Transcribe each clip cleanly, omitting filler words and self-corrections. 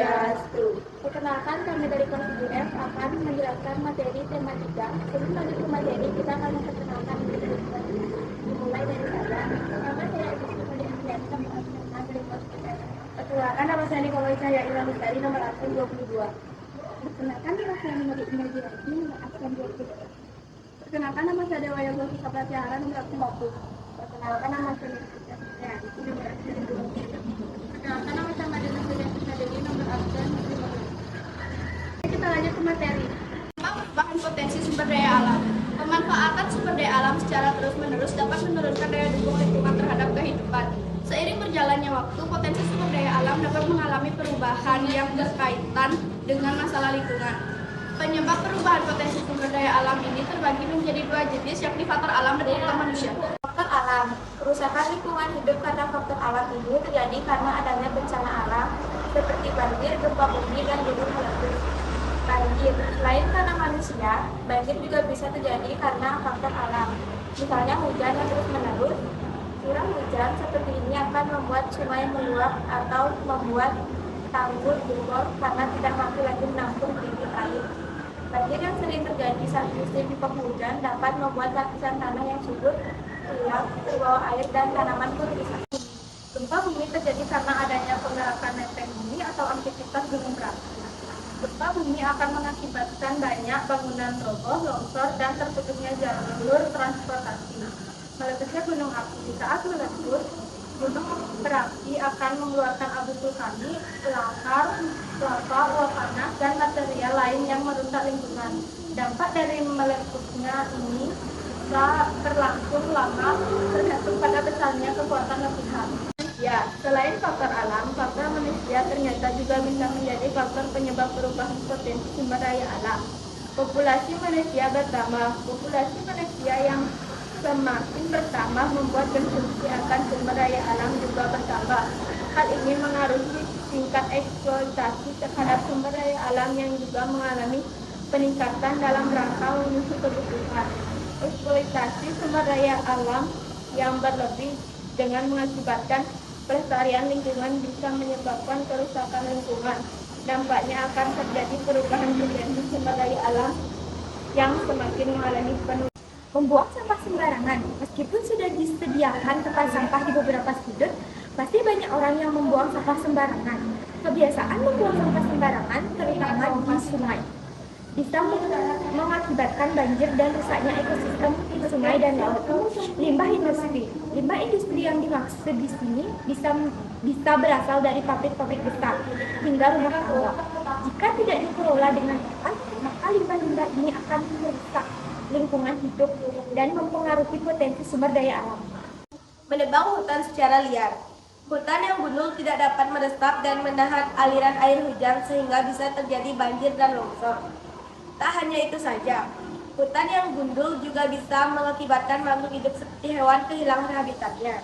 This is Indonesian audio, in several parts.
Swastiastu. Perkenalkan, kami dari kelas 7F akan menjelaskan materi tema 3. Sebelum lanjut ke materi, kita akan memperkenalkan diri sendiri. Dimulai dari saya. Nama saya Agustus Adiansyah, nomor absen dari kelas 7F. Perkenalkan, nama saya Nikolai Cahya Ilham Lestari, nomor absen 22. Perkenalkan, nama saya Mary Imajinasi, nomor absen 22. Perkenalkan, nama saya Dewa Yogo Sisa Pratyahara, nomor absen 20. Perkenalkan, nama saya Nirvana, nomor absen 20. Perkenalkan, nama saya Madina Sujatisa Dewi, nomor absen 15. Kita lanjut ke materi. Bahan potensi sumber daya alam. Pemanfaatan sumber daya alam secara terus-menerus dapat menurunkan daya dukung lingkungan terhadap kehidupan. Seiring berjalannya waktu, potensi sumber daya alam dapat mengalami perubahan yang berkaitan dengan masalah lingkungan. Penyebab perubahan potensi sumber daya alam ini terbagi menjadi dua jenis, yakni faktor alam dan faktor manusia. Faktor alam. Kerusakan lingkungan hidup karena faktor alam ini terjadi karena adanya bencana alam seperti banjir, gempa bumi, dan gunung meletus. Banjir. Selain karena manusia, banjir juga bisa terjadi karena faktor alam. Misalnya hujan yang terus-menerus. Curah hujan seperti ini akan membuat sungai meluap atau membuat tanggul jebol karena tidak mampu lagi menampung debit air. Banjir yang sering terjadi saat musim penghujan dapat membuat lapisan tanah yang subur hilang, terbawa air, dan tanaman pun bisa. Gempa bumi terjadi karena adanya penggerakan lempeng bumi atau aktivitas gunung berapi. Gempa bumi akan mengakibatkan banyak bangunan roboh, longsor, dan terputusnya jalur transportasi. Meletusnya gunung api. Saat meletus, gunung berapi akan mengeluarkan abu vulkanik, lahar, lava, uap panas, dan material lain yang merusak lingkungan. Dampak dari meletusnya ini bisa berlangsung lama tergantung pada besarnya kekuatan letusan. Ya, selain faktor alam, faktor manusia ternyata juga bisa menjadi faktor penyebab perubahan potensi sumber daya alam. Populasi manusia bertambah. Populasi manusia yang semakin bertambah membuat konsumsi akan sumber daya alam juga bertambah. Hal ini mengaruhi tingkat eksploitasi terhadap sumber daya alam yang juga mengalami peningkatan dalam rangka memenuhi kebutuhan. Eksploitasi sumber daya alam yang berlebih dengan mengakibatkan pelestarian lingkungan bisa menyebabkan kerusakan lingkungan. Dampaknya akan terjadi perubahan potensi sumber daya alam yang semakin mengalami penurunan. Membuang sampah sembarangan. Meskipun sudah disediakan tempat sampah di beberapa sudut, pasti banyak orang yang membuang sampah sembarangan. Kebiasaan membuang sampah sembarangan, terutama di sungai, bisa mengakibatkan banjir dan rusaknya ekosistem sungai dan laut. Limbah industri. Limbah industri yang dimaksud di sini bisa berasal dari pabrik-pabrik besar hingga rumah tangga. Jika tidak dikelola dengan tepat, maka limbah-limbah ini akan merusak lingkungan hidup dan mempengaruhi potensi sumber daya alam. Menebang hutan secara liar. Hutan yang gundul tidak dapat meresap dan menahan aliran air hujan sehingga bisa terjadi banjir dan longsor. Tak hanya itu saja, hutan yang gundul juga bisa mengakibatkan makhluk hidup seperti hewan kehilangan habitatnya.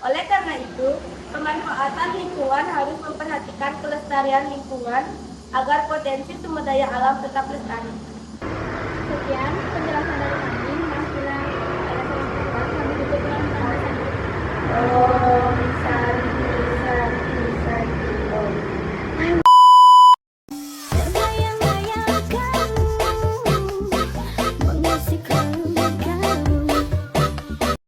Oleh karena itu, pemanfaatan lingkungan harus memperhatikan kelestarian lingkungan agar potensi sumber daya alam tetap lestari. Sekian penjelasan dari kami. Bila ada salah kata, kami tutup dengan penjelasan.